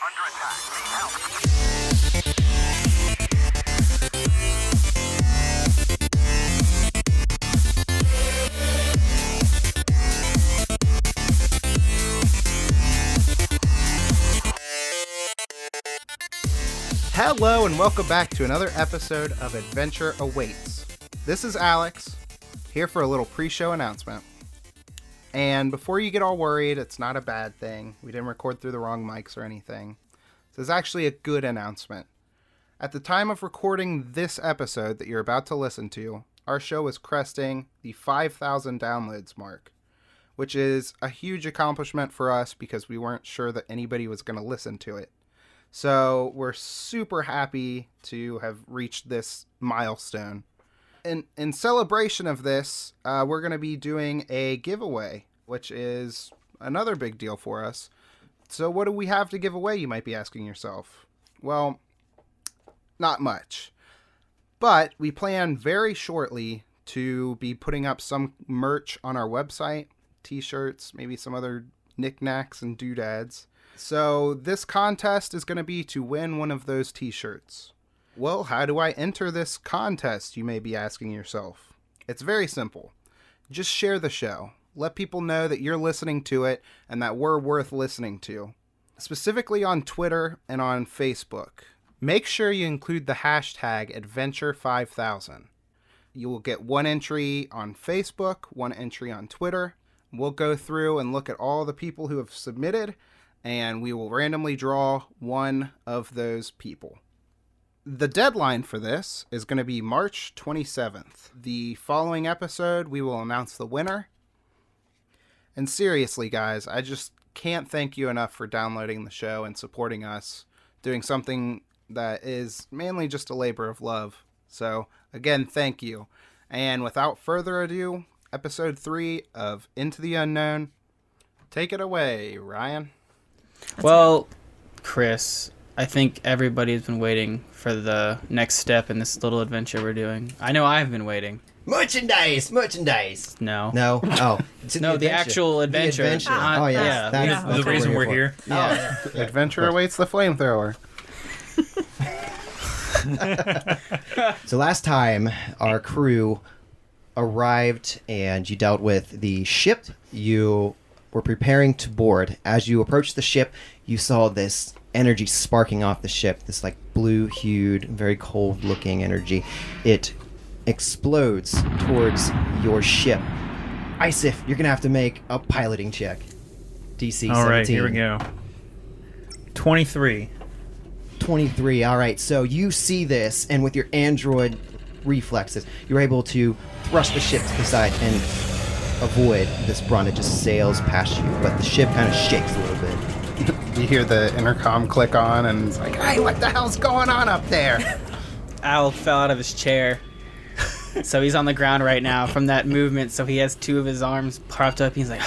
Under attack. Need help. Hello and welcome back to another episode of Adventure Awaits. This is Alex, here for a little pre-show announcement. And before you get all worried, it's not a bad thing. We didn't record through the wrong mics or anything. This is actually a good announcement. At the time of recording this episode that you're about to listen to, our show is cresting the 5,000 downloads mark, which is a huge accomplishment for us because we weren't sure that anybody was going to listen to it. So we're super happy to have reached this milestone. In celebration of this, we're going to be doing a giveaway, which is another big deal for us. So what do we have to give away, you might be asking yourself? Well, not much. But we plan very shortly to be putting up some merch on our website, t-shirts, maybe some other knickknacks and doodads. So this contest is going to be to win one of those t-shirts. Well, how do I enter this contest, you may be asking yourself? It's very simple. Just share the show. Let people know that you're listening to it and that we're worth listening to. Specifically on Twitter and on Facebook. Make sure you include the hashtag Adventure5000. You will get one entry on Facebook, one entry on Twitter. We'll go through and look at all the people who have submitted, and we will randomly draw one of those people. The deadline for this is going to be March 27th. The following episode, we will announce the winner. And seriously, guys, I just can't thank you enough for downloading the show and supporting us, doing something that is mainly just a labor of love. So, again, thank you. And without further ado, episode 3 of Into the Unknown. Take it away, Ryan. Well, Chris, I think everybody's been waiting for the next step in this little adventure we're doing. I know I've been waiting. Merchandise! No. No? Oh. No, the actual adventure. The adventure. Oh, yes. yeah. That's The reason we're here. Yeah. Adventure awaits the flamethrower. So last time, our crew arrived and you dealt with the ship. You were preparing to board. As you approached the ship, you saw this energy sparking off the ship, this like blue-hued, very cold-looking energy. It explodes towards your ship. Isif, you're gonna have to make a piloting check. DC 17. All right, here we go. 23. 23. All right, so you see this, and with your android reflexes, you're able to thrust the ship to the side and avoid this brunt. It just sails past you, but the ship kind of shakes a little bit. You hear the intercom click on, and it's like, hey, what the hell's going on up there? Al fell out of his chair. So he's on the ground right now from that movement, so he has two of his arms propped up. He's like,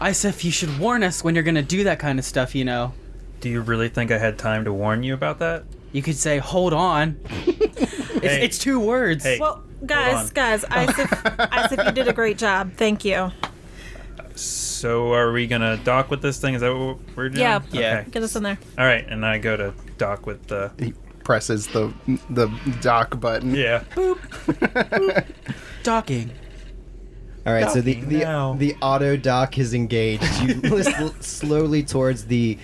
Isif, you should warn us when you're going to do that kind of stuff, you know. Do you really think I had time to warn you about that? You could say, hold on. It's 2 words. Hey. Well, guys, Isif, you did a great job. Thank you. So are we going to dock with this thing? Is that what we're doing? Yeah. Yeah. Okay. Get us in there. All right, and I go to dock with the... He presses the dock button. Yeah. Docking. All right, so Docking now. the auto dock is engaged. You lift slowly towards the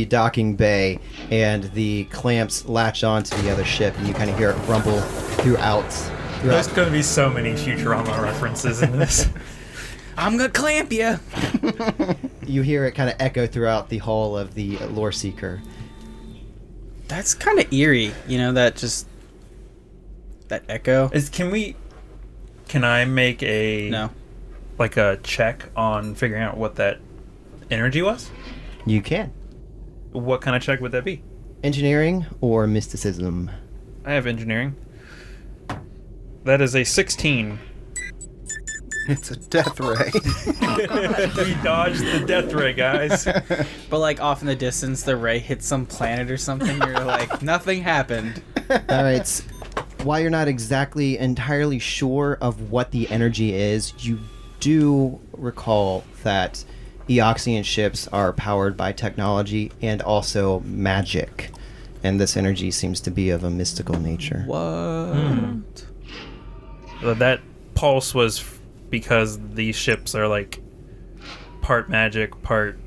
docking bay, and the clamps latch onto the other ship, and you kind of hear it rumble throughout. There's going to be so many Futurama references in this. I'm going to clamp you. You hear it kind of echo throughout the hull of the Lore Seeker. That's kind of eerie, you know, that echo. Can I make No. like a check on figuring out what that energy was? You can. What kind of check would that be? Engineering or mysticism? I have engineering. That is a 16. It's a death ray. We dodged the death ray, guys. But like off in the distance, the ray hits some planet or something. You're like, nothing happened. All right. While you're not exactly entirely sure of what the energy is, you do recall that Eoxian ships are powered by technology and also magic. And this energy seems to be of a mystical nature. What? Well, that pulse was because these ships are like part magic, part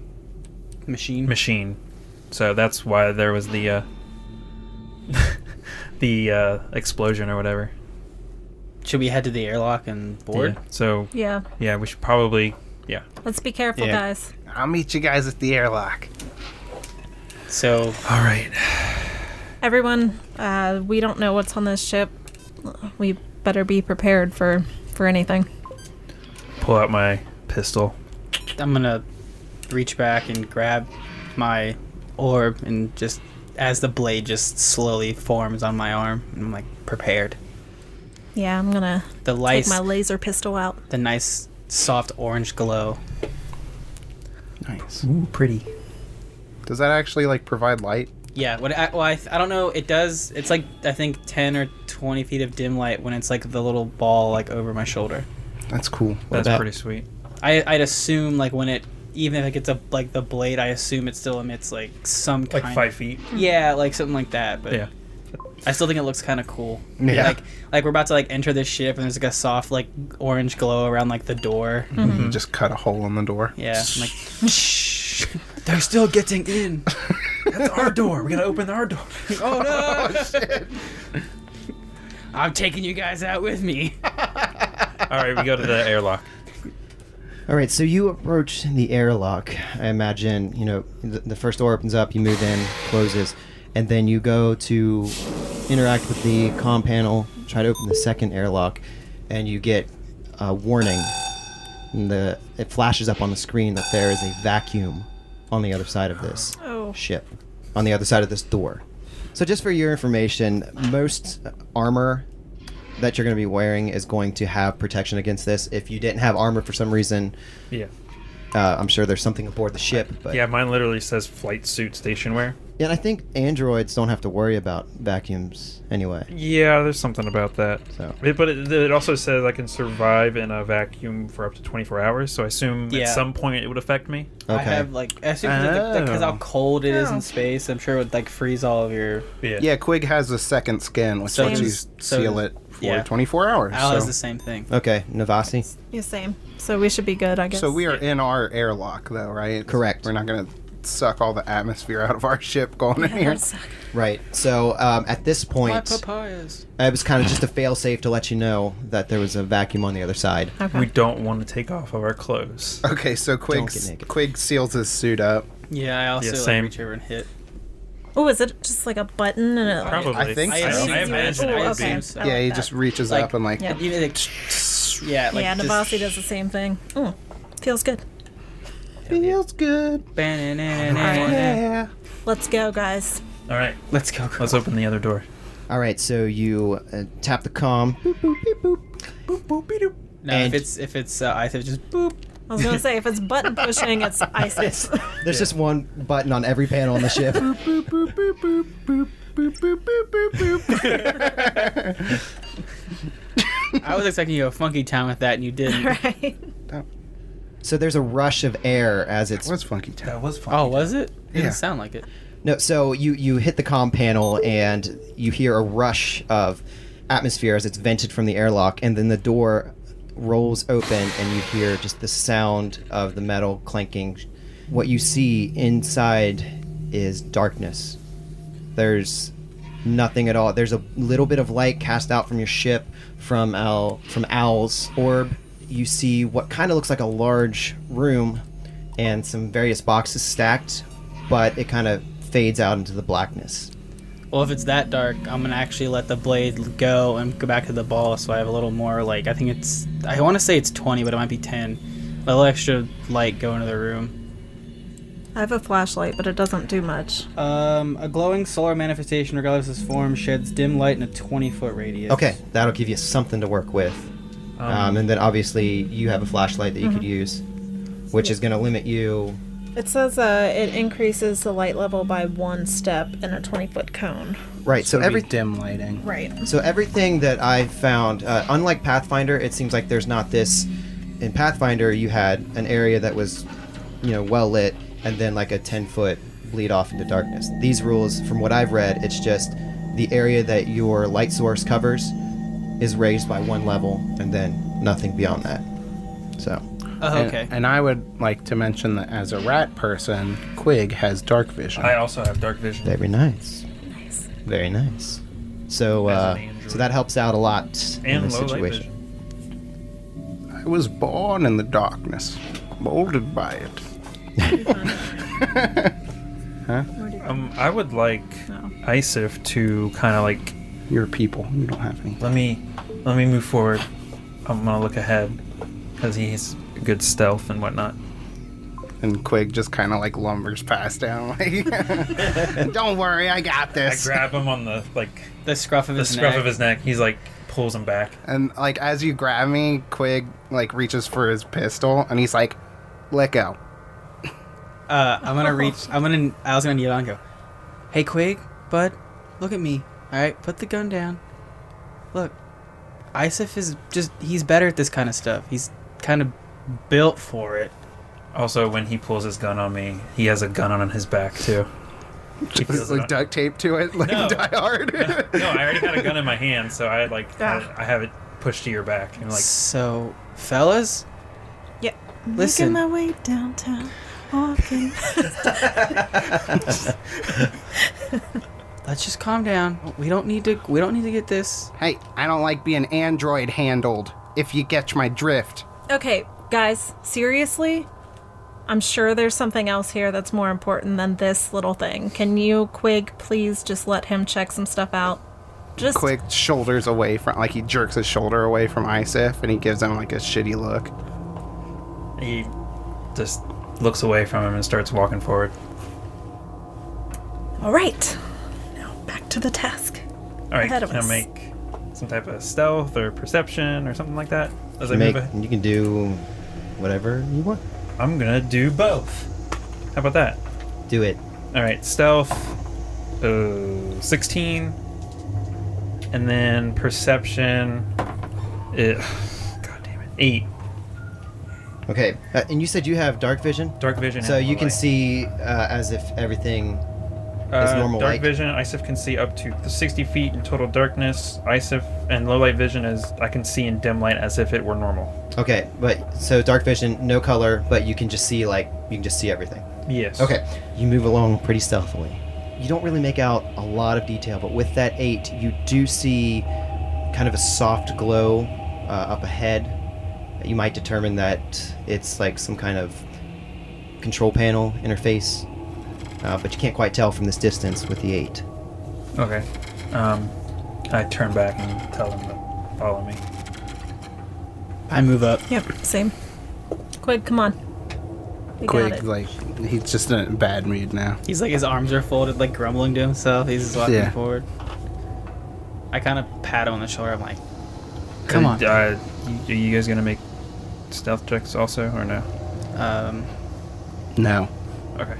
Machine. So that's why there was the the explosion or whatever. Should we head to the airlock and board? Yeah. So Yeah. yeah, we should probably Let's be careful, Yeah. guys. I'll meet you guys at the airlock. So All right. Everyone, we don't know what's on this ship. We better be prepared for anything. Pull out my pistol. I'm gonna reach back and grab my orb, and just as the blade just slowly forms on my arm, I'm like prepared. Yeah, I'm gonna The take light, my laser pistol out. the nice soft orange glow. Nice. Ooh, pretty. Does that actually like provide light? Yeah, I don't know. It does. It's like I think 10 or 20 feet of dim light when it's like the little ball like over my shoulder. That's cool. That's about- pretty sweet. I'd assume like when it, even if it gets like the blade, I assume it still emits like some Like kind 5 feet. Yeah, like something like that. But Yeah. I still think it looks kind of cool. Yeah. Like we're about to like enter this ship, and there's like a soft like orange glow around like the door. You just cut a hole in the door. Yeah, I'm like, shh, they're still getting in. That's our door. We gotta open our door. Oh no! Shit. I'm taking you guys out with me. All right, we go to the airlock. All right, so you approach the airlock. I imagine, the first door opens up, you move in, closes, and then you go to interact with the comm panel, try to open the second airlock, and you get a warning. And it flashes up on the screen that there is a vacuum on the other side of this Oh. ship, on the other side of this door. So just for your information, most armor that you're going to be wearing is going to have protection against this. If you didn't have armor for some reason, Yeah. I'm sure there's something aboard the ship. But Yeah, mine literally says flight suit station wear. Yeah, and I think androids don't have to worry about vacuums anyway. Yeah, there's something about that. So But it also says I can survive in a vacuum for up to 24 hours, so I assume Yeah. at some point it would affect me. I okay, have like, I assume because how cold it is Oh. in space, I'm sure it would like freeze all of your. Yeah, Quig has a second skin, which So lets you does- seal so- it for yeah. 24 hours. Al has so. the same thing. okay, Navasi. Yeah, same. So we should be good, I guess. So we are in our airlock, though, right? Correct. We're not going to suck all the atmosphere out of our ship going in here. Right. So at this My point, papayas. it was kind of just a fail-safe to let you know that there was a vacuum on the other side. Okay. We don't want to take off of our clothes. Okay, so Don't get naked. Quig seals his suit up. Yeah, I also Yeah, like, same. reach over and hit. Oh, is it just like a button and it? Probably. I think I so. assume I imagine Oh, it would okay. be. so. I Yeah, like he that. just reaches Like- up and like... Yeah. Even like, yeah, like Yeah, just- Navasi does the same thing. Feels good. Feels good. Yeah. Let's go, guys. All right, Let's go. let's open the other door. All right, so you tap the comm. Boop, boop, beep, boop. Boop, boop, beep, doop. No, And- if it's ISO, just boop. I was gonna say if it's button pushing, it's ISIS. There's just one button on every panel on the ship. Boop, boop, boop, boop, boop, boop, boop, boop, boop, boop, boop. I was expecting you to have a funky time with that, and you didn't. Right. So there's a rush of air as it's What's Funky Town? was fun. Oh, was it? It didn't Yeah. sound like it. No, so you hit the comm panel and you hear a rush of atmosphere as it's vented from the airlock, and then the door rolls open and you hear just the sound of the metal clanking. What you see inside is darkness. There's nothing at all. There's a little bit of light cast out from your ship from Al's orb. You see what kind of looks like a large room and some various boxes stacked, but it kind of fades out into the blackness. Well, if it's that dark, I'm gonna actually let the blade go and go back to the ball, so I have a little more like, I think it's, I want to say it's 20, but it might be 10. A little extra light go into the room. I have a flashlight, but it doesn't do much. A glowing solar manifestation, regardless of its form, sheds dim light in a 20-foot radius. Okay, that'll give you something to work with. And then obviously you have a flashlight that you could use, which is going to limit you. It says it increases the light level by 1 step in a 20-foot cone. Right, so Every dim lighting. Right. So everything that I've found, unlike Pathfinder, it seems like there's not this. In Pathfinder, you had an area that was well lit, and then like a 10-foot bleed off into darkness. These rules, from what I've read, it's just the area that your light source covers is raised by 1 level, and then nothing beyond that. So. Oh, okay. And I would like to mention that as a rat person, Quig has dark vision. I also have dark vision. Very nice. Nice. Very nice. So, As an android. so that helps out a lot in And this low light situation. vision. I was born in the darkness, molded by it. I would like No. Isif to kind of like You're people. You don't have any. let me move forward. I'm gonna look ahead because he's good stealth and whatnot. And Quig just kind of like lumbers past down. Like, don't worry, I got I this. grab him on the The scruff of the his scruff neck. of his neck. He's like pulls him back. And like as you grab me, Quig like reaches for his pistol, and he's like, "Let go." I was gonna kneel down and go, "Hey, Quig, bud, look at me. All right, put the gun down. Look, Isif is he's better at this kind of stuff. He's kind of built for it." Also, when he pulls his gun on me, he has a gun on his back too. He feels Just like it. duct tape to it, like No. Die Hard. No, I already got a gun in my hand, so I Ah. I have it pushed to your back and like So, fellas, Yeah. Listen. Making my way downtown, walking. let's just calm down. We don't need to get this. Hey, I don't like being android handled. If you catch my drift. Okay, guys, seriously? I'm sure there's something else here that's more important than this little thing. Can you, Quig, please just let him check some stuff out? Just Quig shoulders away from, like he jerks his shoulder away from Isif, and he gives him like a shitty look. he just looks away from him and starts walking forward. all right. Now back to the task. All right, Ahead of can us. I make some type of stealth or perception or something like that as I move? You can do whatever you want. I'm gonna do both. How about that? Do it. All right, stealth, 16, and then perception. God damn it, 8. Okay. And you said you have dark vision? Dark vision. So and you low can light. see as if everything is normal dark light. vision, Isif can see up to 60 feet in total darkness. Isif and low light vision is I can see in dim light as if it were normal. Okay, but so dark vision, no color, but you can just see everything. Yes. Okay, you move along pretty stealthily. You don't really make out a lot of detail, but with that 8, you do see kind of a soft glow up ahead. You might determine that it's like some kind of control panel interface, but you can't quite tell from this distance with the 8. Okay. I turn back and tell them to follow me. I move up. Yep, same. Quig, come on. We got Quig, it. like he's just in a bad mood now. He's like his arms are folded, like grumbling to himself. He's just walking Yeah. forward. I kind of pat him on the shoulder. I'm like, "Come on." Are you guys gonna make stealth checks also, or no? No. Okay.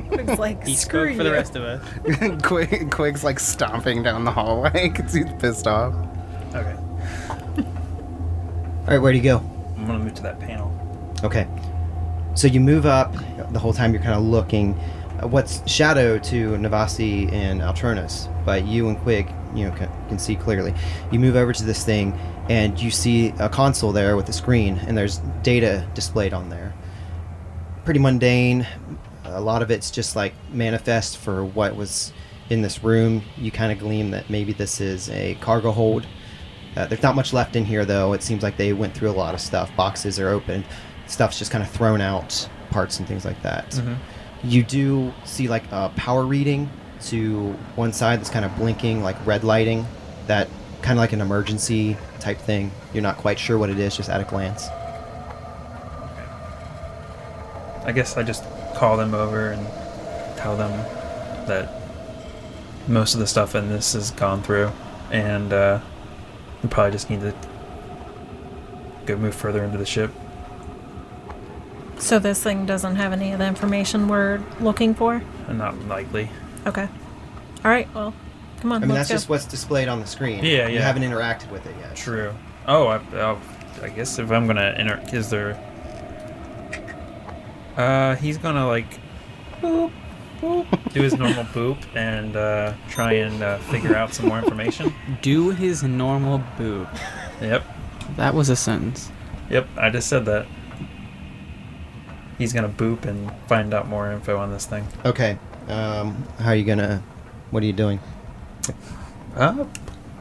Quig's like, He screw spoke for the you." rest of us. Quig's like stomping down the hallway because he's pissed off. Okay. All right, where do you go? I'm gonna move to that panel. Okay. So you move up. The whole time you're kind of looking. What's shadow to Navasi and Altronus, but you and Quig, can see clearly. You move over to this thing, and you see a console there with a screen, and there's data displayed on there. Pretty mundane. A lot of it's just like manifest for what was in this room. You kind of glean that maybe this is a cargo hold. There's not much left in here, though. It seems like they went through a lot of stuff. Boxes are open. Stuff's just kind of thrown out, parts and things like that. Mm-hmm. You do see like a power reading to one side that's kind of blinking, like red lighting. That kind of like an emergency type thing. You're not quite sure what it is, just at a glance. I guess I just call them over and tell them that most of the stuff in this has gone through, and we probably just need to go move further into the ship. So this thing doesn't have any of the information we're looking for? And not likely. Okay. All right, well, come on, I mean, let's that's go. just what's displayed on the screen. Yeah, You yeah. haven't interacted with it yet. True. Oh, I guess if I'm gonna enter, is there? He's gonna like boop, boop, do his normal boop and try and figure out some more information. Do his normal boop. Yep. That was a sentence. Yep, I just said that. He's gonna boop and find out more info on this thing. Okay. How are you gonna? What are you doing?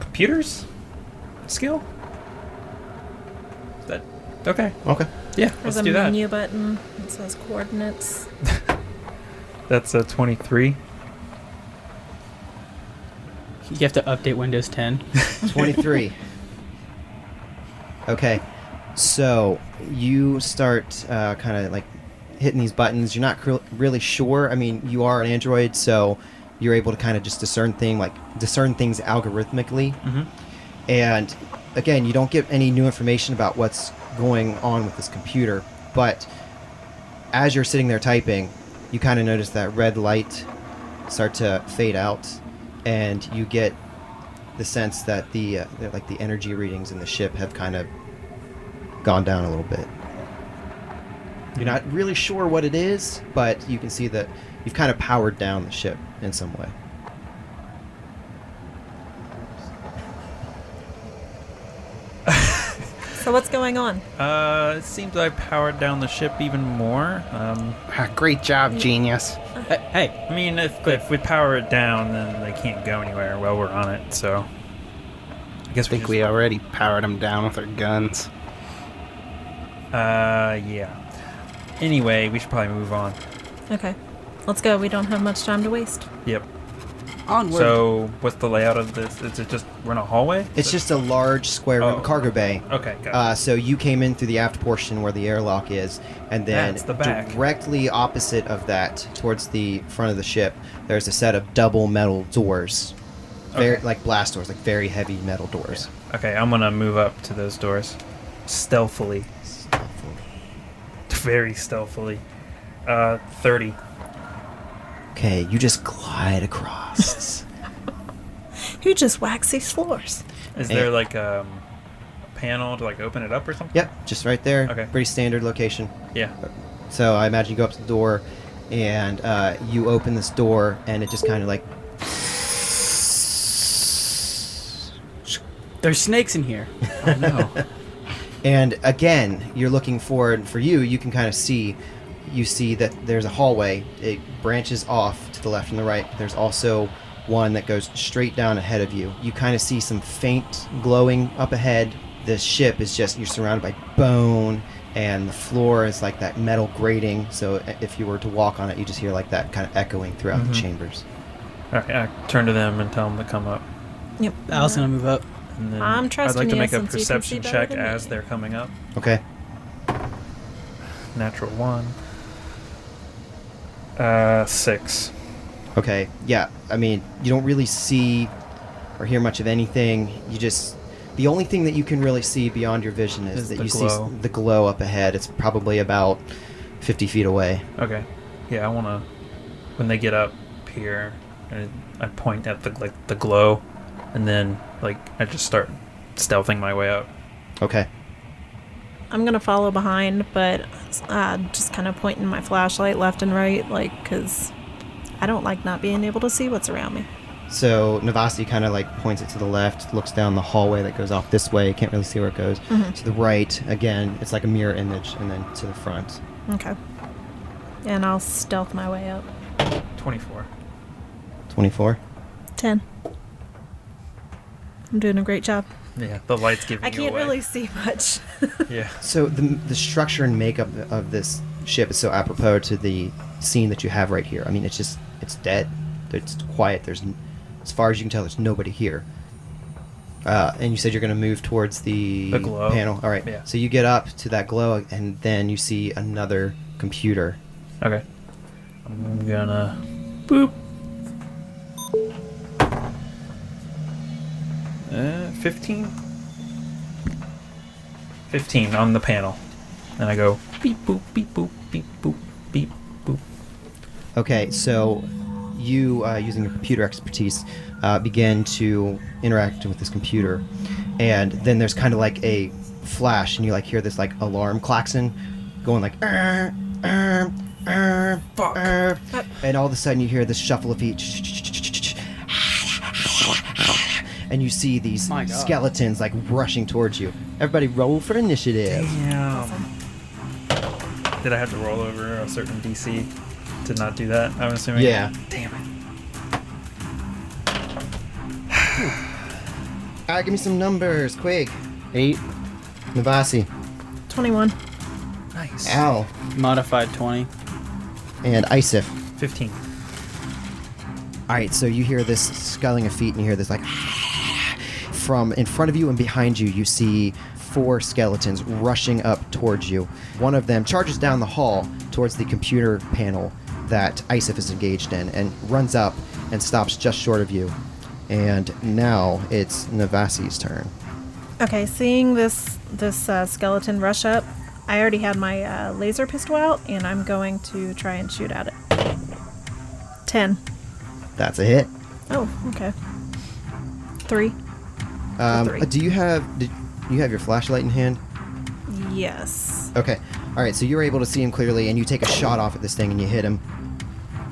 Computers? Skill? That okay. Okay. Yeah, There's let's a do that. menu button that says coordinates. That's a 23. You have to update Windows 10. 23. Okay. So you start kind of like hitting these buttons. You're not really sure. I mean, you are an android, so you're able to kind of just discern things algorithmically. Mm-hmm. And again, you don't get any new information about what's going on with this computer. But as you're sitting there typing, you kind of notice that red light start to fade out, and you get the sense that the energy readings in the ship have kind of gone down a little bit. You're not really sure what it is, but you can see that you've kind of powered down the ship in some way. So what's going on? It seems I powered down the ship even more. Great job, genius. Hey, I mean, if we power it down, then they can't go anywhere while we're on it. So I guess I think we already powered them down with our guns. Yeah. Anyway, we should probably move on. Okay, let's go. We don't have much time to waste. Yep. onward. So, what's the layout of this? Is it just we're in a hallway? It's just a large square room, Oh. cargo bay. Okay, got it. So you came in through the aft portion where the airlock is, and then That's the back. directly opposite of that, towards the front of the ship, there's a set of double metal doors, very Okay. like blast doors, like very heavy metal doors. Okay, I'm gonna move up to those doors, stealthily, very stealthily. 30. Okay, you just glide across. Who just waxed these floors? Is there like a panel to like open it up or something? Yep, just right there. Okay. Pretty standard location. Yeah. So I imagine you go up to the door, and you open this door, and it just kind of like There's snakes in here. Oh no. And again, you're looking forward. For you, you can kind of see. You see that there's a hallway. It branches off to the left and the right. There's also one that goes straight down ahead of you. You kind of see some faint glowing up ahead. The ship is just, you're surrounded by bone, and the floor is like that metal grating. So if you were to walk on it, you just hear like that kind of echoing throughout the chambers. Okay, I turn to them and tell them to come up. Yep. Al's gonna move up. And then I'm I'd trusting like to you make a since you can see perception better check than as me. they're coming up. Okay. Natural 1. 6. Okay. Yeah. I mean, you don't really see or hear much of anything. You just, the only thing that you can really see beyond your vision is Is that the you glow. see the glow up ahead. It's probably about 50 feet away. Okay. Yeah, I want to. When they get up here, I point at the glow, and then I just start stealthing my way up. Okay. I'm gonna follow behind, but just kind of pointing my flashlight left and right, because I don't like not being able to see what's around me. So Navasi kind of points it to the left, looks down the hallway that goes off this way. Can't really see where it goes. To the right, again, it's like a mirror image, and then to the front. Okay. And I'll stealth my way up. 24. 24. 10. I'm doing a great job. Yeah, the light's giving I you can't away. really see much. Yeah. So the structure and makeup of this ship is so apropos to the scene that you have right here. I mean, it's dead. It's quiet. As far as you can tell, there's nobody here. And you said you're going to move towards the glow. panel. All right. Yeah. So you get up to that glow, and then you see another computer. Okay. I'm gonna boop. 15. 15 on the panel, and I go beep boop beep boop beep boop beep boop. Okay, so you, using your computer expertise, begin to interact with this computer, and then there's kind of like a flash, and you hear this alarm klaxon going And all of a sudden you hear this shuffle of feet. And you see these My God. skeletons like rushing towards you. Everybody roll for initiative. Damn. Did I have to roll over a certain DC to not do that? I'm assuming. Yeah. Damn it. Alright, give me some numbers. Quig. 8. Navasi. 21. Nice. Al. Modified 20. And Isif. 15. Alright, so you hear this sculling of feet and you hear this like from in front of you and behind you, you see 4 skeletons rushing up towards you. One of them charges down the hall towards the computer panel that Isif is engaged in and runs up and stops just short of you. And now it's Navasi's turn. Okay, seeing this skeleton rush up, I already had my laser pistol out, and I'm going to try and shoot at it. 10. That's a hit. Oh, okay. 3. Three. Do you have your flashlight in hand? Yes. Okay. All right. So you're able to see him clearly, and you take a shot off at this thing, and you hit him.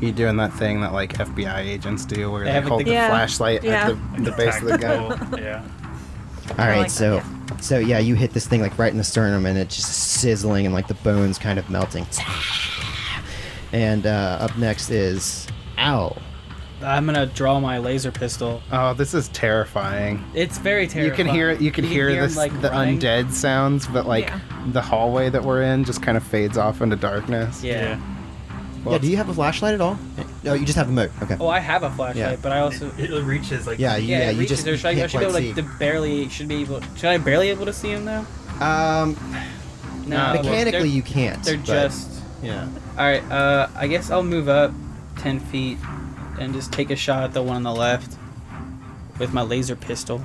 You doing that thing that like FBI agents do, where They they have, like, hold the- the Yeah. flashlight Yeah. at the base of the gun. Tactical, yeah. All right. like so that, so yeah, you hit this thing like right in the sternum, and it's just sizzling, and like the bones kind of melting. And up next is Owl. I'm gonna draw my laser pistol. Oh, this is terrifying. It's very terrifying. You can hear it. You can hear him, this like, the running. undead sounds, but like Yeah. the hallway that we're in just kind of fades off into darkness. Yeah. Yeah. Do you have a flashlight at all? No, you just have a moat. Okay. Oh, I have a flashlight, Yeah. but I also. It reaches like. Yeah. Yeah, it You reaches just there. Should I can't should be able quite like see. to barely should be able. Should I barely able to see him though? No. well, Mechanically, they're- you can't. They're but- just. Yeah. All right. I guess I'll move up 10 feet and just take a shot at the one on the left with my laser pistol.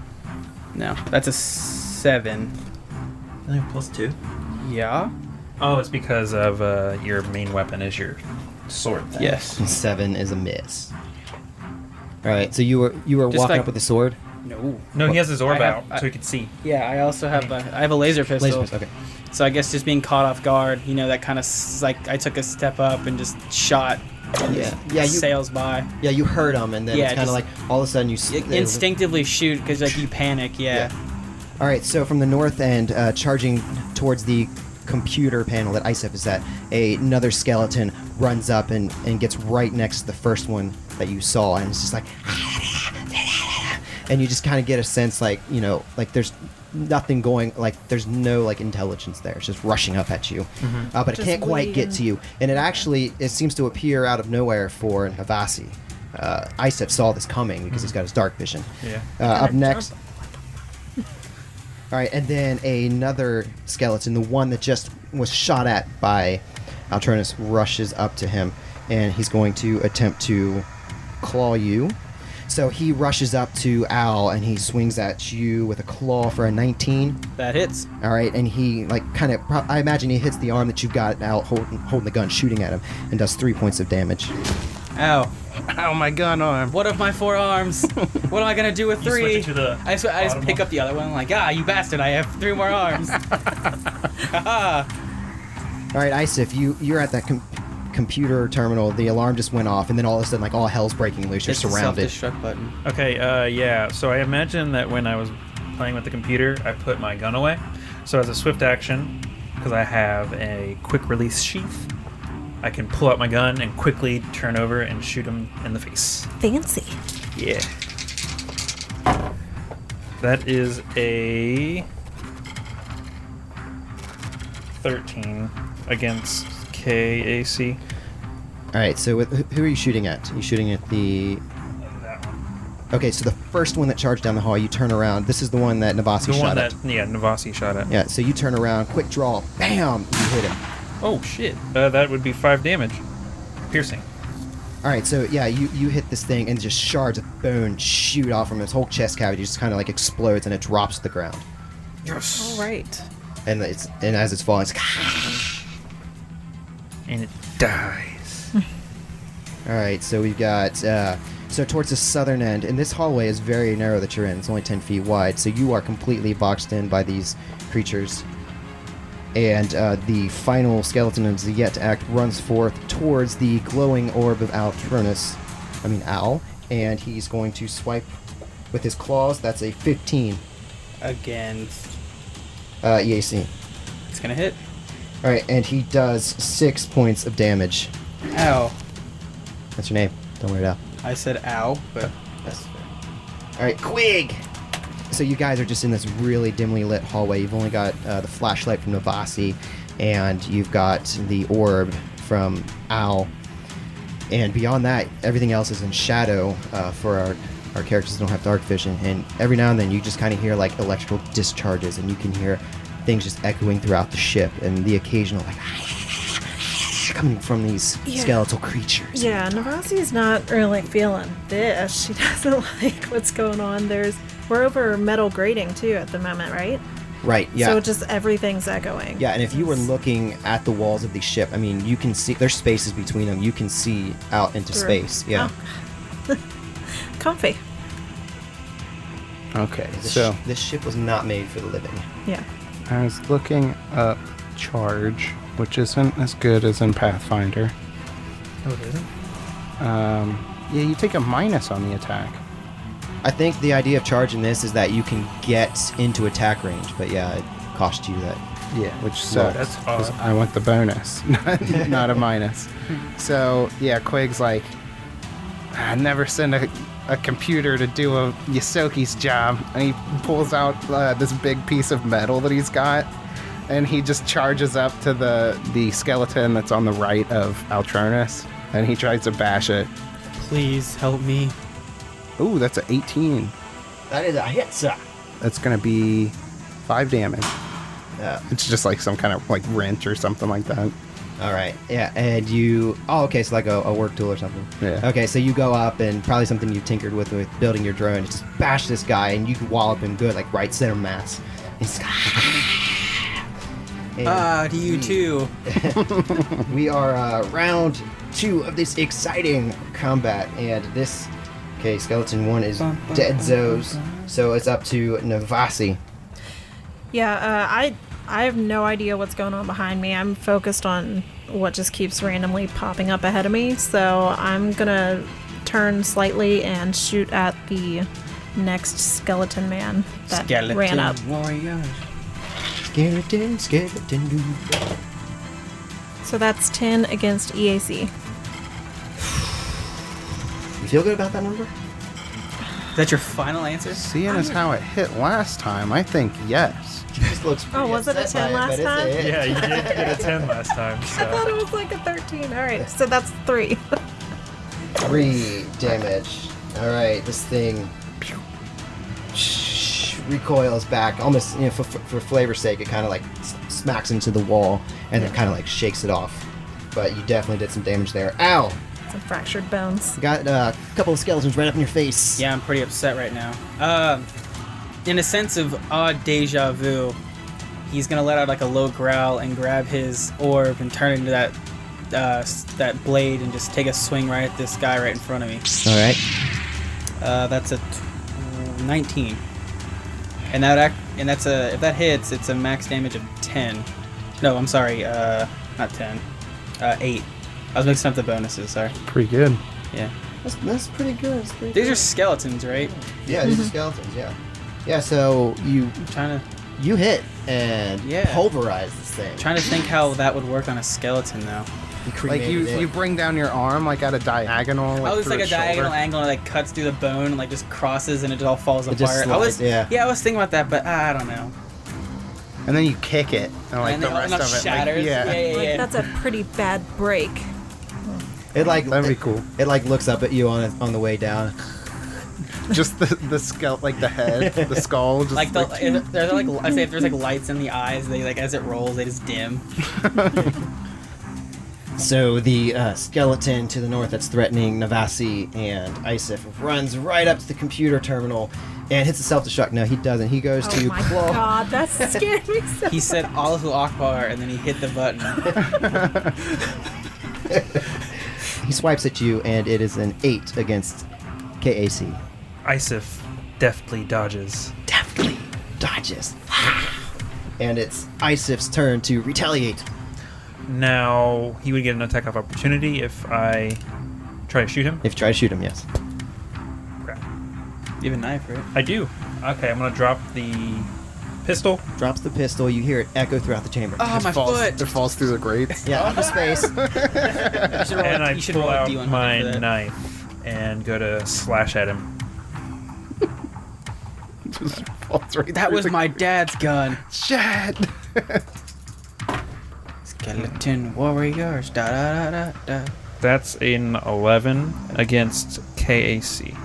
No, that's a 7. Only +2. Yeah. Oh, it's because of your main weapon is your sword. Then. Yes. And 7 is a miss. All right. So you were Just walking like- up with the sword. No. No, he has his orb I have- out, so he can see. Yeah, I also have a laser pistol. Laser pistol. Okay. So I guess just being caught off guard, that kind of like I took a step up and just shot. And Yeah. just Yeah, you- sails by. Yeah, you heard him, and then Yeah, it's kind of just- like all of a sudden you Instinctively shoot because like you panic. Yeah. All right, so from the north end, charging towards the computer panel that Isef is at, another skeleton runs up and gets right next to the first one that you saw, and it's just like, and you just kind of get a sense like there's nothing going, like there's no like intelligence there. It's just rushing up at you, but it Just can't quite get waiting. to you, and it seems to appear out of nowhere for Navasi. Isef saw this coming because he's got his dark vision. Yeah. Up Gotta next. jump. All right, and then another skeleton, the one that just was shot at by Alternus, rushes up to him, and he's going to attempt to claw you. So he rushes up to Al, and he swings at you with a claw for a 19. That hits. All right, and he I imagine he hits the arm that you've got out holding the gun, shooting at him, and does 3 points of damage. Ow. Ow, my gun arm. What of my 4 arms? What am I gonna do with You 3? switch it to the I just bottom pick one? up the other one. Like, you bastard! I have 3 more arms. Haha. All right, Isif, you're at that computer terminal. The alarm just went off, and then all of a sudden, like all hell's breaking loose. You're It's the surrounded. self-destruct button. Okay, yeah. So I imagine that when I was playing with the computer, I put my gun away. So as a swift action, because I have a quick release sheath, I can pull out my gun and quickly turn over and shoot him in the face. Fancy. Yeah. That is a 13 against KAC. All right, so who are you shooting at? You shooting at the... That one. Okay, so the first one that charged down the hall, you turn around. This is the one that Navasi The shot one at. that, Navasi shot at. Yeah, so you turn around, quick draw, bam, you hit him. Oh, shit. That would be 5 damage. Piercing. All right, so yeah, you hit this thing, and just shards of bone shoot off from his whole chest cavity, just kind of like explodes, and it drops to the ground. Yes. All right. And as it's falling, it's like, And it dies. all right, so we've got so towards the southern end, and this hallway is very narrow that you're in. It's only 10 feet wide, so you are completely boxed in by these creatures. And the final skeleton that is yet to act runs forth towards the glowing orb of Owl, and he's going to swipe with his claws. That's a 15. Against. EAC. It's gonna hit. Alright, and he does 6 points of damage. Ow. That's your name. Don't wear it out. I said ow, but that's fair. Alright, Quig! So you guys are just in this really dimly lit hallway. You've only got the flashlight from Navasi, and you've got the orb from Owl. And beyond that, everything else is in shadow for our characters that don't have dark vision. And every now and then you just kind of hear like electrical discharges, and you can hear things just echoing throughout the ship, and the occasional like coming from these skeletal creatures. Yeah, Navasi's not really feeling this. She doesn't like what's going on. We're over metal grating too at the moment, right? Right, yeah. So just everything's echoing. Yeah, and if you were looking at the walls of the ship, I mean, you can see there's spaces between them. You can see out into space. Yeah. Oh. Comfy. Okay, so This ship was not made for the living. Yeah. I was looking up charge, which isn't as good as in Pathfinder. Oh, it isn't? Yeah, you take a minus on the attack. I think the idea of charge in this is that you can get into attack range, but yeah, it costs you that. Yeah, which sucks. that's 'cause odd. I want the bonus, not a minus. So, yeah, Quig's like, I never send a computer to do a Yosoki's job. And he pulls out this big piece of metal that he's got, and he just charges up to the skeleton that's on the right of Altronus, and he tries to bash it. Please help me. Ooh, that's an 18. That is a hit, sir. That's going to be 5 damage. Yeah. It's just like some kind of like wrench or something like that. All right. Yeah, and you... Oh, okay, so like a work tool or something. Yeah. Okay, so you go up, and probably something you tinkered with building your drone, just bash this guy, and you can wallop him good, like right center mass. He's... To you too. We are round 2 of this exciting combat, and this... Okay, Skeleton 1 is dead Zos, so it's up to Navasi. Yeah, I have no idea what's going on behind me. I'm focused on what just keeps randomly popping up ahead of me. So I'm gonna turn slightly and shoot at the next skeleton man that ran up. Warriors. Skeleton. So that's 10 against EAC. You feel good about that number? Is that your final answer? Seeing as how it hit last time, I think yes. This looks Oh, was it a 10 last time? Yeah, you did get a 10 last time, I thought so... it was like a 13. All right, so that's 3. 3 damage. Alright, this thing recoils back. Almost, for flavor's sake, it kind of like smacks into the wall and then kind of like shakes it off. But you definitely did some damage there. Ow! Some fractured bones. Got a couple of skeletons right up in your face. Yeah, I'm pretty upset right now. In a sense of odd deja vu, he's gonna let out like a low growl and grab his orb and turn into that blade and just take a swing right at this guy right in front of me. Alright. That's a 19, and that's if that hits, it's a max damage of 10. No, I'm sorry, not 10. 8. I was mixing up the bonuses. Sorry. Pretty good. Yeah. That's pretty good. These are skeletons, right? Yeah, these are skeletons, yeah. Yeah, so I'm trying you hit and Yeah. pulverize this thing. to think how that would work on a skeleton though. Like you bring down your arm like at a diagonal. Like It's through like a its shoulder. diagonal angle and it like cuts through the bone and like just crosses and it all falls It apart. just slides, yeah. I was thinking about that, but I don't know. And then you kick it, and like And the then rest it of it, shatters. like, yeah. Like, that's a pretty bad break. It like That'd be cool. It like looks up at you on the way down. Just the skeleton, like the head, the skull, just Like there's like I say if there's like lights in the eyes, they like as it rolls they just dim. So the skeleton to the north that's threatening Navasi and Isif runs right up to the computer terminal and hits the self-destruct. No, he doesn't. He goes Oh to my claw. god, that scared me so. He said Allahu Akbar and then he hit the button. He swipes at you and it is an 8 against KAC. Isif deftly dodges. Deftly dodges. and it's Isif's turn to retaliate. Now, he would get an attack of opportunity if I try to shoot him. If you try to shoot him, yes. Crap. You have a knife, right? I do. Okay, I'm going to drop the pistol. Drops the pistol. You hear it echo throughout the chamber. Oh, my foot! It falls through the grates. Yeah, out of space. You should roll, And I you should pull roll a out D100 my for that. knife and go to slash at him. Just falls right That through was the- my dad's gun. Shit. Skeleton warriors. Da da da da da. That's an 11 against KAC.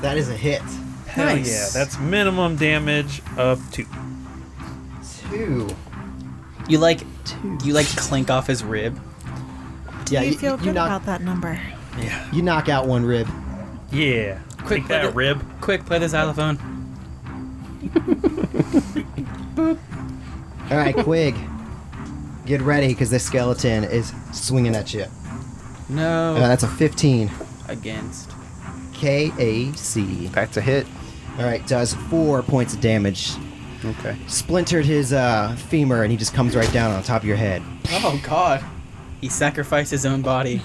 That is a hit. Hell Nice. yeah, that's minimum damage of 2. 2. You like clink off his rib. Yeah, you feel good knock, about that number? Yeah. you knock out one rib. Yeah. Quick, Take that, play the- rib. Quick, play the xylophone. All right, Quig. Get ready, because this skeleton is swinging at you. No. That's a 15. Against. KAC. That's a hit. All right, does 4 points of damage. Okay. Splintered his femur, and he just comes right down on top of your head. Oh God. He sacrificed his own body.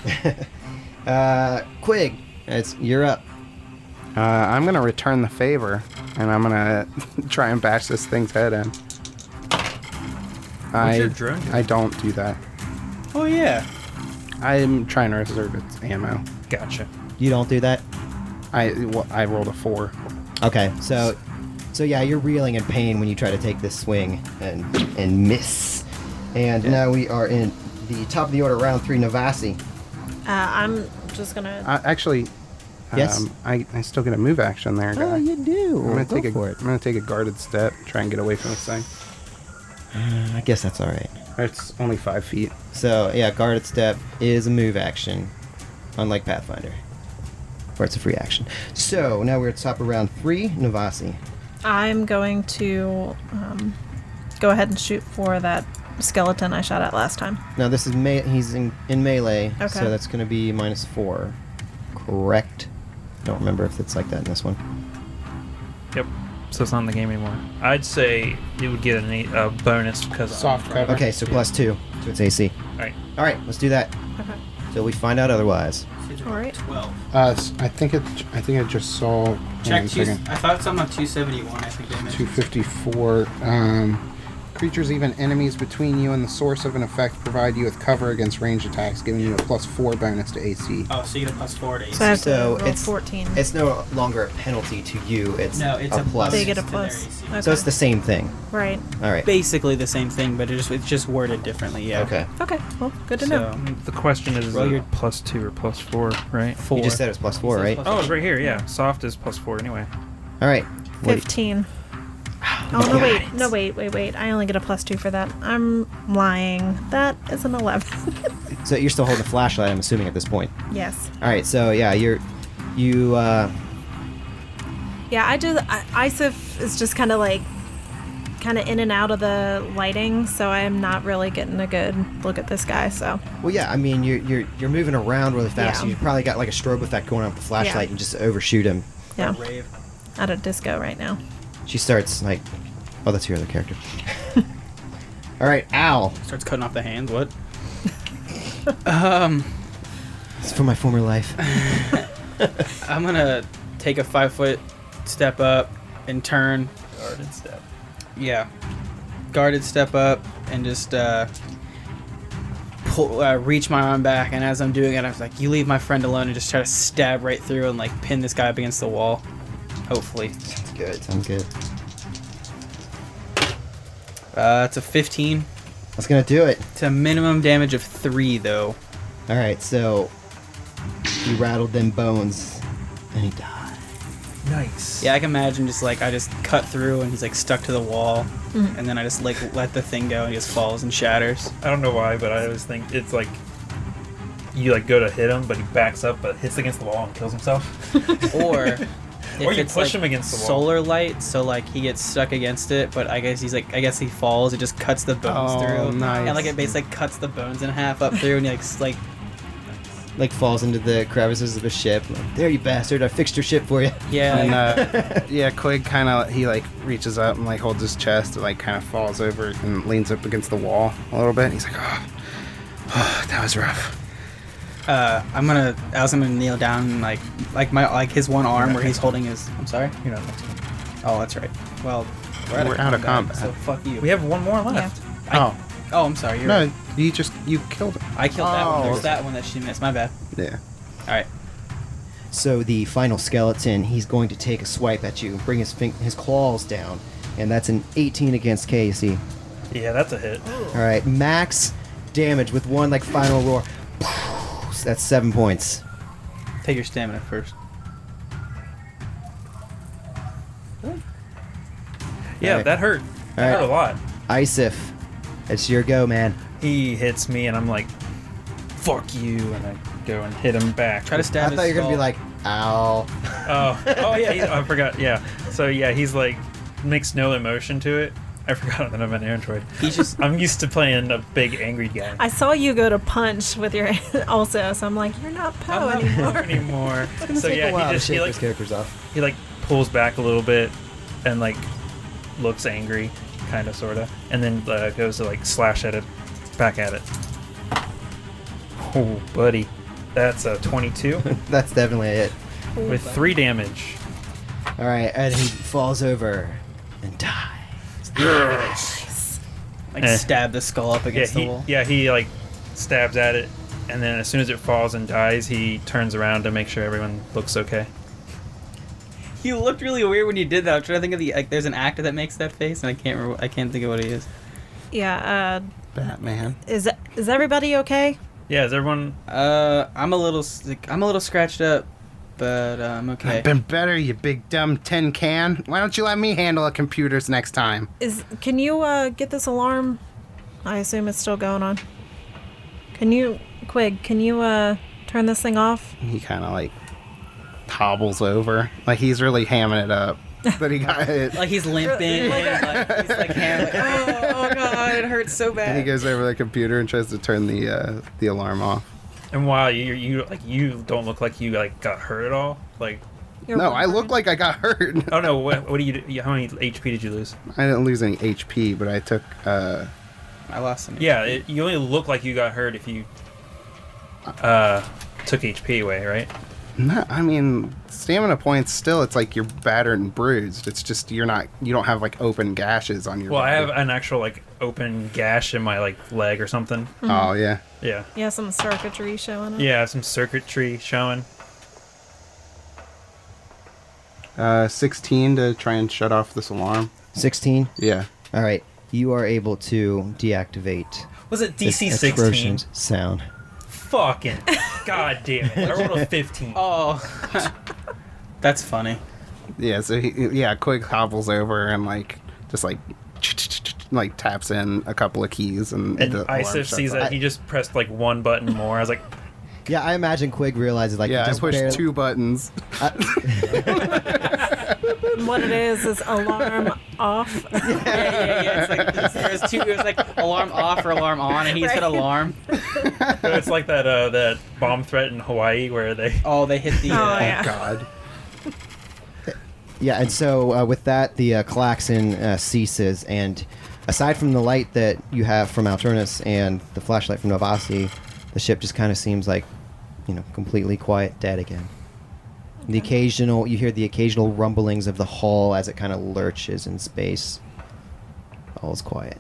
Quig, you're up. I'm going to return the favor, and I'm going to try and bash this thing's head in. What's your drone do? I don't do that. Oh yeah. I'm trying to reserve its ammo. Gotcha. You don't do that? I rolled a 4. Okay, so yeah, you're reeling in pain when you try to take this swing and miss. And now we are in the top of the order, round 3, Navasi. I'm just gonna. Actually, Yes? I still get a move action there, guy. Oh, you do. I'm gonna Go take for I'm it. gonna take a guarded step, try and get away from this thing. I guess that's all right. It's only 5 feet. So yeah, guarded step is a move action, unlike Pathfinder, where it's a free action. So now we're at top of round 3, Navasi. I'm going to go ahead and shoot for that skeleton I shot at last time. Now this is he's in melee, Okay. so that's going to be -4. Correct? Don't remember if it's like that in this one. Yep. So it's not in the game anymore. I'd say it would get a bonus because Soft cover. Okay, so +2 to its AC. Alright. All right, let's do that. Okay. Till we find out otherwise. All right. 12. I think I just saw. hang on Check a two. second. I thought something on 271. I think they mentioned. 254. Creatures, even enemies between you and the source of an effect, provide you with cover against ranged attacks, giving you a +4 bonus to AC. Oh, so you get a +4 to AC. So I have to So roll it's 14. It's no longer a penalty to you. It's No, it's a a plus. They get a to their plus. AC. Okay. So it's the same thing. right. All right. Basically the same thing, but it's just worded differently. Yeah. Okay. Okay. Well, good to know. So The question is Roll your- +2 or +4, right? 4. You just said it was +4, right? Oh, it's right here. Yeah, soft is +4 anyway. All right. What- 15. Oh no! Wait! I only get a +2 for that. I'm lying. That is an 11. So you're still holding a flashlight, I'm assuming, at this point. Yes. All right. So yeah, you. Yeah. Isif is just kind of in and out of the lighting, so I'm not really getting a good look at this guy. So. Well, yeah. I mean, you're moving around really fast. Yeah. You probably got like a strobe effect going on with the flashlight Yeah. and just overshoot him. Yeah. Rave. At a disco right now. She starts like, oh, that's your other character. All right, Al. Starts cutting off the hands. What? It's from my former life. I'm gonna take a 5-foot step up and turn. Guarded step. Yeah. Guarded step up and just reach my arm back, and as I'm doing it, I was like, "You leave my friend alone," and just try to stab right through and pin this guy up against the wall. Hopefully. Good. Sounds good. It's a 15. That's gonna do it. It's a minimum damage of 3, though. All right, so he rattled them bones, and he died. Nice. Yeah, I can imagine I just cut through and he's stuck to the wall, and then I just let the thing go and he just falls and shatters. I don't know why, but I always think it's you go to hit him, but he backs up, but hits against the wall and kills himself. Or Or if you it's, push him against the wall. solar light, so he gets stuck against it, but I guess he falls, it just cuts the bones Oh, through. nice. And it basically cuts the bones in half up through and like falls into the crevices of the ship. Like, there, you bastard! I fixed your ship for you. Yeah. And yeah, Quig kind of he like reaches up and like holds his chest and like kind of falls over and leans up against the wall a little bit. He's like, oh, that was rough. I'm gonna kneel down and like his one arm where he's holding his. I'm sorry. You're not next one. Oh, that's right. Well, We're out of combat. So fuck you. We have one more left. Oh I'm sorry. You're no, right. you killed him. I killed that one. There's okay. that one that she missed. My bad. Yeah. All right. So the final skeleton, he's going to take a swipe at you, bring his claws down, and that's an 18 against Casey. Yeah, that's a hit. All right, max damage with one like final roar. That's 7 points. Take your stamina first. Yeah, Alright. that hurt. That hurt a lot. Isif, it's your go, man. He hits me, and I'm like, "Fuck you!" And I go and hit him back. Try to stab. I thought you were gonna be like, ow. Oh yeah, I forgot. Yeah. So yeah, he's like makes no emotion to it. I forgot that I'm an android. He's just. I'm used to playing a big angry guy. I saw you go to punch with your also, so I'm like, you're not Poe anymore. anymore. It's So take a while yeah, to he shake like those characters off. he like pulls back a little bit and like looks angry, kind of, sort of, and then goes to like slash at it, back at it. Oh, buddy, that's a 22 That's definitely it. with 3 damage. All right, and he falls over and dies. Like Eh. stab the skull up against the wall. He like stabs at it, and then as soon as it falls and dies, he turns around to make sure everyone looks okay. You looked really weird when you did that. I'm trying to think of the like. There's an actor that makes that face, and I can't remember. I can't think of what he is. Yeah. Batman. Is everybody okay? Yeah, is everyone? I'm a little scratched up, but I'm okay. I've been better, you big dumb tin can. Why don't you let me handle the computers next time? Can you get this alarm? I assume it's still going on. Can you, Quig? Can you turn this thing off? He kind of like hobbles over, like he's really hamming it up that he got hit. Like he's limping, and like, he's like, oh god, it hurts so And he bad. goes over to the computer and tries to turn the alarm off. And while you don't look like you like got hurt at all. Like, No, I look like I got hurt. oh no, what do you do? How many HP did you lose? I didn't lose any HP, but I took I lost some. Yeah, you only look like you got hurt if you took HP away, right? no, I mean stamina points still. It's like you're battered and bruised. It's just you don't have like open gashes on your Well, I body. have an actual like open gash in my like leg or something. Oh yeah. Yeah. Yeah, some circuitry showing up. Yeah, some circuitry showing. 16 to try and shut off this alarm. 16. Yeah. All right, you are able to deactivate Was it this DC 16? atrocious sound. Fucking god damn it. I rolled a 15. Oh, that's funny. Yeah, so Quig hobbles over and like just like taps in a couple of keys and And the alarm Isif shuts sees off. that he just pressed like one button more. I was like, Yeah, I imagine Quig realizes like Yeah, he I just pushed barely- 2 buttons. What it is alarm off. Yeah. It's like there's two. It was like alarm off or alarm on, and he said Right. alarm. it's like that bomb threat in Hawaii where they. Oh, they hit the. Oh, yeah. God. Yeah, and so with that, the klaxon ceases, and aside from the light that you have from Alternus and the flashlight from Novasi, the ship just kind of seems like, completely quiet, dead again. You hear the occasional rumblings of the hull as it kind of lurches in space. All's quiet.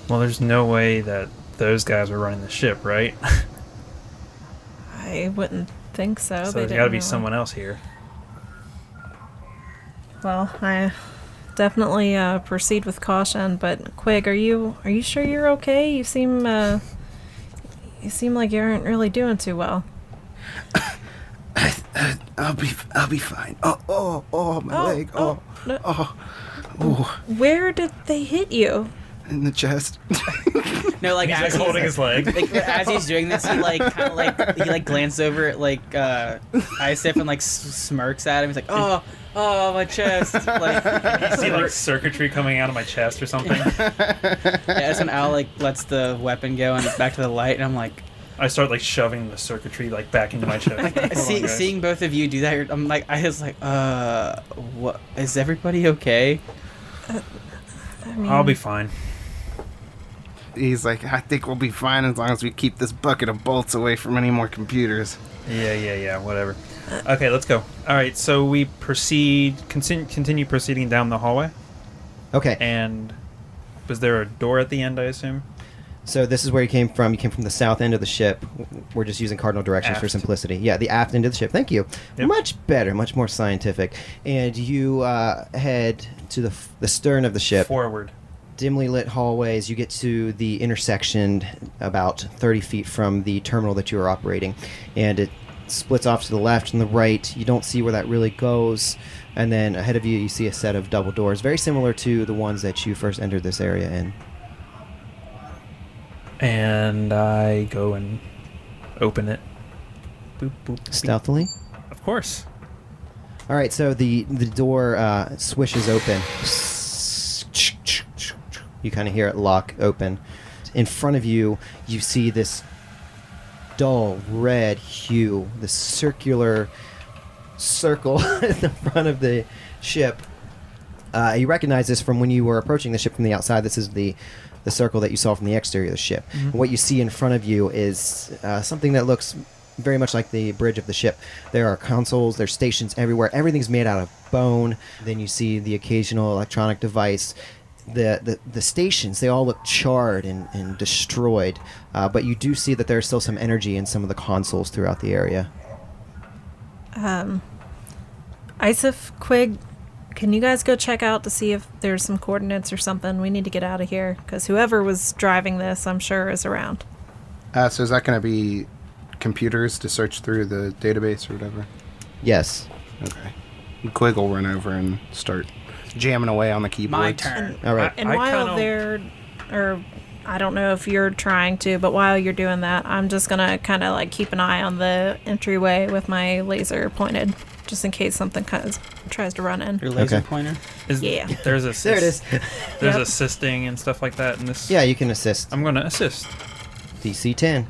Well, there's no way that those guys were running the ship, right? I wouldn't think so. So They there's didn't got to be know. someone else here. Well, I definitely proceed with caution. But Quig, are you sure you're okay? You seem like you aren't really doing too well. I'll be fine. Oh, my leg. no. Where did they hit you? In the chest. No, like He's as like holding his leg. like as he's doing this, he like kind of like he like glances over at like Isif and like smirks at him. He's like, oh my chest. Like You see like circuitry coming out of my chest or something. yeah, that's when Al like lets the weapon go and it's back to the light, and I'm like, I start like shoving the circuitry like back into my chest. Hold on, guys. seeing both of you do that, I'm like, I was like, what? Is everybody okay? I mean, I'll be fine. He's like, I think we'll be fine as long as we keep this bucket of bolts away from any more computers. Yeah, whatever. Okay, let's go. All right, so we continue proceeding down the hallway. Okay. And was there a door at the end, I assume? So this is where you came from. You came from the south end of the ship. We're just using cardinal directions for Aft. simplicity. Yeah, the aft end of the ship. Thank you. Yep. Much better, much more scientific. And you head to the stern of the ship. Forward. Dimly lit hallways. You get to the intersection about 30 feet from the terminal that you are operating. And it splits off to the left and the right. You don't see where that really goes. And then ahead of you, you see a set of double doors, very similar to the ones that you first entered this area in. And I go and open it. Boop, boop, boop. Stealthily. Of course. All right, so the door swishes open. You kind of hear it lock open. In front of you, you see this dull red hue, this circular circle at the front of the ship. You recognize this from when you were approaching the ship from the outside. This is the circle that you saw from the exterior of the ship. Mm-hmm. What you see in front of you is something that looks very much like the bridge of the ship. There are consoles, there's stations everywhere. Everything's made out of bone. Then you see the occasional electronic device. The stations, they all look charred and destroyed. But you do see that there's still some energy in some of the consoles throughout the area. Isif, Quig, can you guys go check out to see if there's some coordinates or something? We need to get out of here, because whoever was driving this, I'm sure, is around. So is that going to be computers to search through the database or whatever? Yes. Okay. Quig will run over and start jamming away on the keyboard. My turn. All right. And I while kinda- they're, or I don't know if you're trying to, but while you're doing that, I'm just going to kind of like keep an eye on the entryway with my laser pointed, just in case something tries to run in. Your laser Okay. pointer. Yeah. There's assist, There it is. There's Yep. assisting and stuff like that in this. Yeah, you can assist. I'm going to assist. DC 10.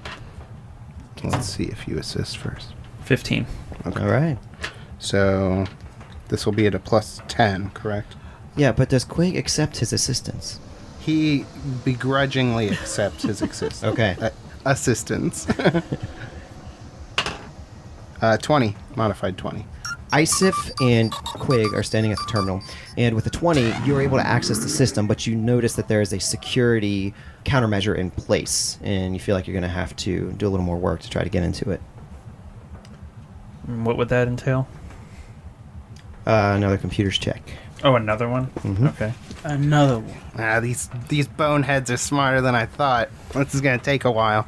Let's see if you assist first. 15. Okay. All right. So this will be at a plus 10, correct? Yeah, but does Quig accept his assistance? He begrudgingly accepts his Okay. assistance. 20, modified 20. Isif and Quig are standing at the terminal, and with a 20, you're able to access the system, but you notice that there is a security countermeasure in place, and you feel like you're going to have to do a little more work to try to get into it. What would that entail? Another computer's check. Oh, another one? Mhm. Okay. Another one. These boneheads are smarter than I thought. This is going to take a while.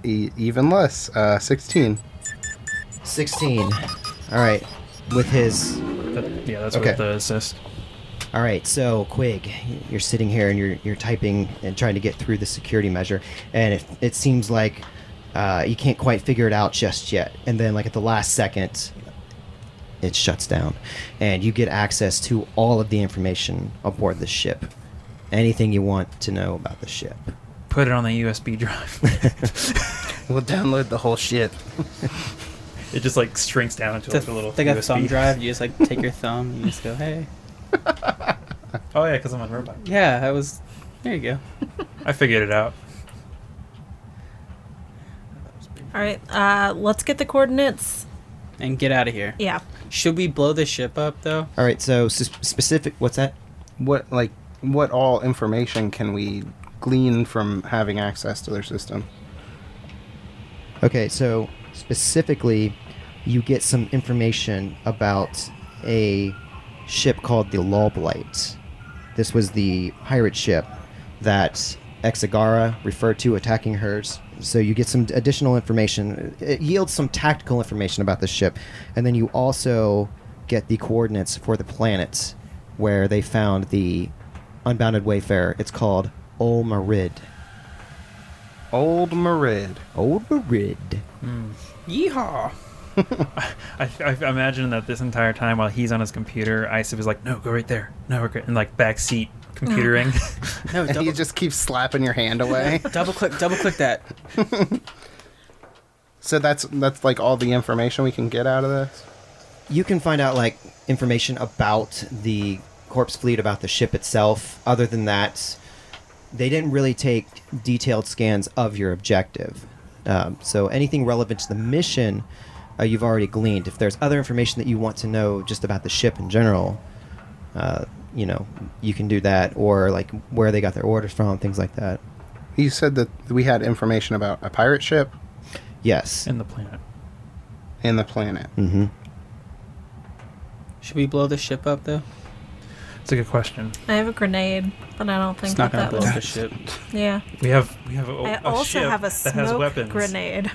Even less. 16. 16. All right. With his... Yeah, that's Okay. with the assist. All right, so Quig, you're sitting here and you're typing and trying to get through the security measure, and it seems like you can't quite figure it out just yet. And then, like at the last second, it shuts down, and you get access to all of the information aboard the ship. Anything you want to know about the ship. Put it on the USB drive. We'll download the whole shit. It just like shrinks down into like a little Like a USB. thumb drive. You just like take your thumb. You just go, hey. Oh yeah, because I'm on robot. Yeah, I was. There you go. I figured it out. All right, let's get the coordinates. And get out of here. Yeah. Should we blow the ship up though? All right, so specific... What's that? What all information can we glean from having access to their system? Okay, so specifically, you get some information about a ship called the Lulblight. This was the pirate ship that Exagara referred to attacking hers. So you get some additional information. It yields some tactical information about the ship, and then you also get the coordinates for the planet where they found the unbounded wayfarer. It's called Ol Marid. Old Marid. Old Marid. Yeehaw! I imagine that this entire time while he's on his computer, Isaac is like, no, go right there. No, we're good. And like backseat computering. No, And you just keep slapping your hand away. double click that. So that's like all the information we can get out of this? You can find out like information about the corpse fleet, about the ship itself. Other than that, they didn't really take detailed scans of your objective. So anything relevant to the mission, you've already gleaned. If there's other information that you want to know just about the ship in general, you can do that, or like where they got their orders from, things like that. You said that we had information about a pirate ship Yes. In the planet. and the planet. Mm-hmm. Should we blow the ship up though? It's a good question. I have a grenade, but I don't think It's not that gonna blow up will. the ship. Yeah. We have I a also ship have a that has smoke weapons. grenade.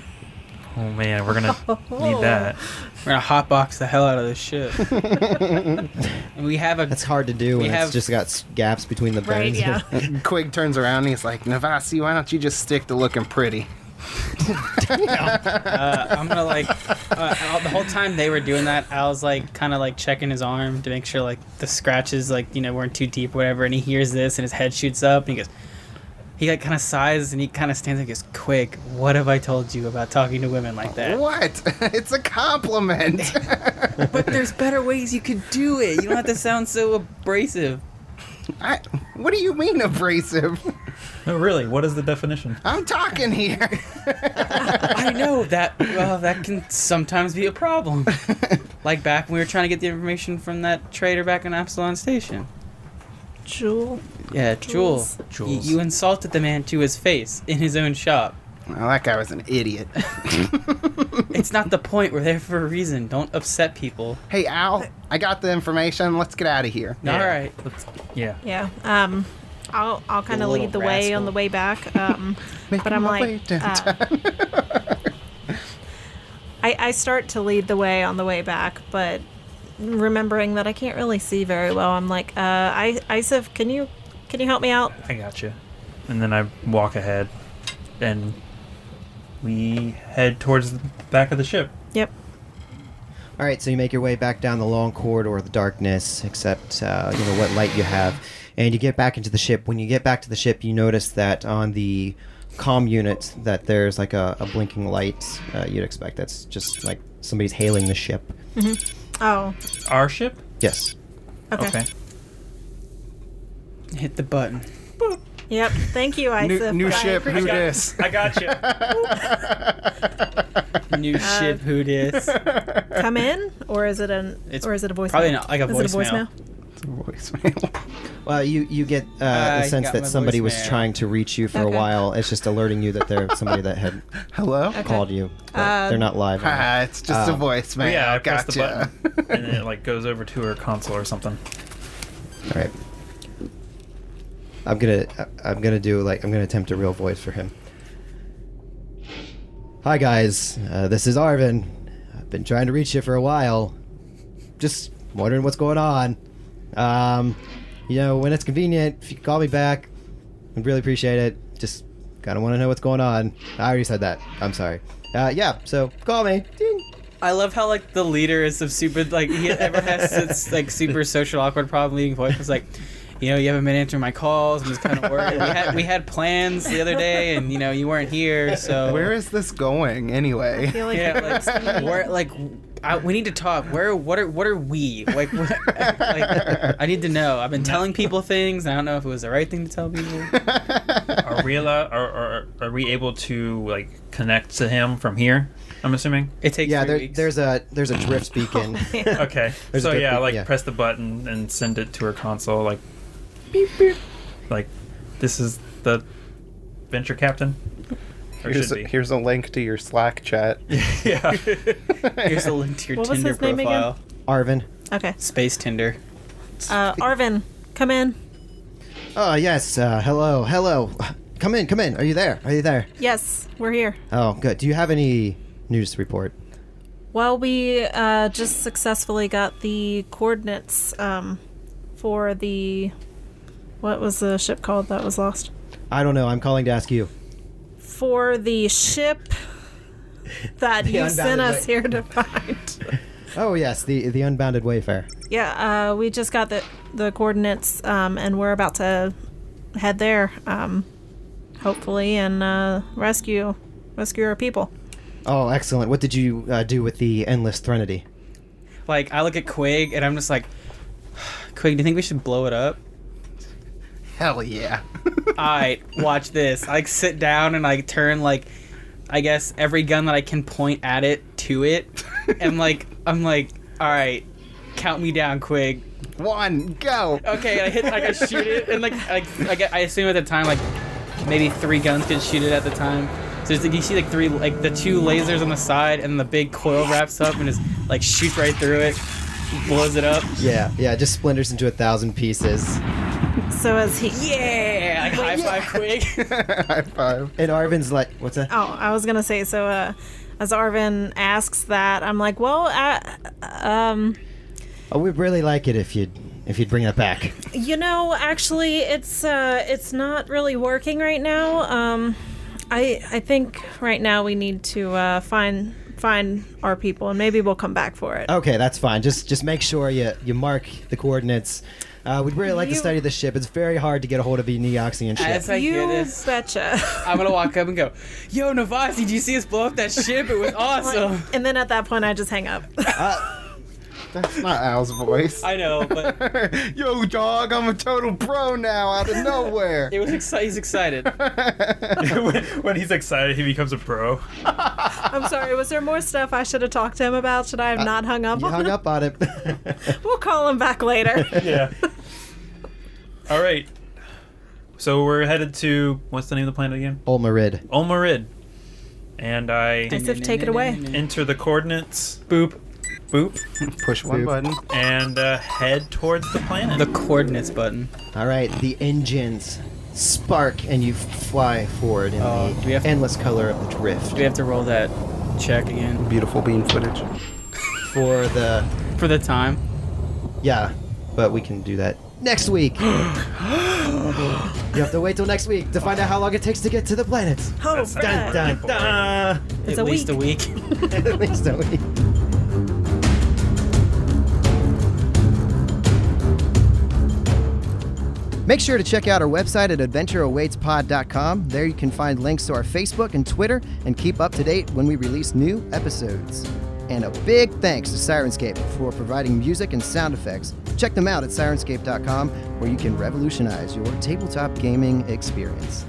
Oh man, we're gonna need that. We're gonna hotbox the hell out of this ship. And we have a. That's hard to do We when have- it's just got gaps between the Right, bones. yeah. Quig turns around and he's like, Navasi, why don't you just stick to looking pretty? I'm gonna like. The whole time they were doing that, I was like kind of like checking his arm to make sure like the scratches like weren't too deep or whatever. And he hears this and his head shoots up and he goes. He like kind of sighs and he kind of stands up and goes, "Quick, what have I told you about talking to women like that?" What? It's a compliment. But there's better ways you could do it. You don't have to sound so abrasive. What do you mean abrasive? No, really. What is the definition? I'm talking here. I know that. Well, that can sometimes be a problem. Like back when we were trying to get the information from that trader back on Absalon Station. Jewel. Yeah, Jules. Jules. You insulted the man to his face in his own shop. Well, that guy was an idiot. It's not the point. We're there for a reason. Don't upset people. Hey, Al, I got the information. Let's get out of here. All right. Yeah. Yeah. I'll kind of little lead the way rascal. on the way back. Making But I'm my way like, downtown. I start to lead the way on the way back, but remembering that I can't really see very well, I'm like, Isif, can you help me out? I got you. And then I walk ahead, and we head towards the back of the ship. Yep. All right, so you make your way back down the long corridor of the darkness, except what light you have, and you get back into the ship. When you get back to the ship, you notice that on the comm unit that there's like a blinking light. You'd expect that's just like somebody's hailing the ship. Oh. Our ship? Yes. Okay. Hit the button. Yep. Thank you, Isif. New I ship, who appreciate- dis? I got you. New ship. Who dis? Come in, or is it a voicemail? Probably not like a Is it a voicemail. Voicemail. Well, you get a I sense got that my somebody was voicemail. trying to reach you for a Okay. while. It's just alerting you that there's somebody that had Hello? called you. But they're not live. It's just a voicemail. Well, yeah, I press gotcha. the button, and then it like goes over to her console or something. All right. I'm gonna attempt a real voice for him. Hi guys, this is Arvin. I've been trying to reach you for a while. Just wondering what's going on. When it's convenient, if you could call me back, I'd really appreciate it. Just kind of want to know what's going on. I already said that. I'm sorry. Yeah, so call me. Ding. I love how like the leader is of super like he ever has this like super social awkward problem leading voice. It's like, you haven't been answering my calls. I'm just kind of worried. We had plans the other day, and you weren't here. So Where is this going anyway? I feel like yeah, we need to talk. What are we like? I need to know. I've been telling people things. And I don't know if it was the right thing to tell people. Are we allowed? Are we able to like connect to him from here? I'm assuming. It takes Yeah, 3 weeks. there's a drift beacon. Okay. There's So a yeah, bit- like yeah. press the button and send it to her console. Like, beep beep. Like, this is the venture captain. Or should be. Here's a link to your Slack chat. Yeah. Here's a link to your What was Tinder his name again? profile. Arvin. Okay. Space Tinder. Arvin, come in. Oh yes. Hello. Come in. Are you there? Yes, we're here. Oh, good. Do you have any news to report? Well, we just successfully got the coordinates for the... What was the ship called that was lost? I don't know. I'm calling to ask you. For the ship that you sent us here to find. Oh, yes, the Unbounded Wayfarer. Yeah, we just got the coordinates, and we're about to head there, hopefully, and rescue our people. Oh, excellent. What did you do with the Endless Threnody? Like, I look at Quig, and I'm just like, Quig, do you think we should blow it up? Hell yeah. Alright, watch this. I sit down and I turn, like, I guess every gun that I can point at it to it. And, like, I'm like, alright, count me down, Quig. 1, go. Okay, I shoot it, and, like I assume at the time, like, maybe 3 guns could shoot it at the time. So it's like you see, like, 3, like, the 2 lasers on the side, and the big coil wraps up and just, like, shoots right through it, blows it up. Yeah, just splinters into 1,000 pieces. So as he... Yeah! Like, high five, Quig. High five. And Arvin's like, what's that? Oh, I was gonna say, so, as Arvin asks that, I'm like, well, Oh, we'd really like it if you'd bring it back. you know, actually, it's not really working right now. I think right now we need to find our people, and maybe we'll come back for it. Okay, that's fine. Just make sure you mark the coordinates. We'd really like to study the ship. It's very hard to get a hold of the Neoxian ship. As I hear this, betcha. I'm gonna walk up and go, yo, Navasi, did you see us blow up that ship? It was awesome. And then at that point, I just hang up. That's not Al's voice. I know, but Yo, dog, I'm a total pro now out of nowhere. it was he's excited. When he's excited, he becomes a pro. I'm sorry, was there more stuff I should have talked to him about? Should I have not hung up You on hung him? up on it. We'll call him back later. Yeah. All right. So we're headed to, what's the name of the planet again? Olmarid. Olmarid. And I Isif, take it away. enter the coordinates. Boop. Boop. Push one button. And head towards the planet. The coordinates button. All right, the engines spark and you fly forward in Do we the have to- endless color of the drift. Do we have to roll that check again Beautiful bean footage. For the... for the time? Yeah, but we can do that next week. You have to wait till next week to find out how long it takes to get to the planets. Oh, That's Brad. Dun, dun, dun. It's At a least week. a week. At least a week. Make sure to check out our website at adventureawaitspod.com. There you can find links to our Facebook and Twitter and keep up to date when we release new episodes. And a big thanks to Sirenscape for providing music and sound effects. Check them out at sirenscape.com where you can revolutionize your tabletop gaming experience.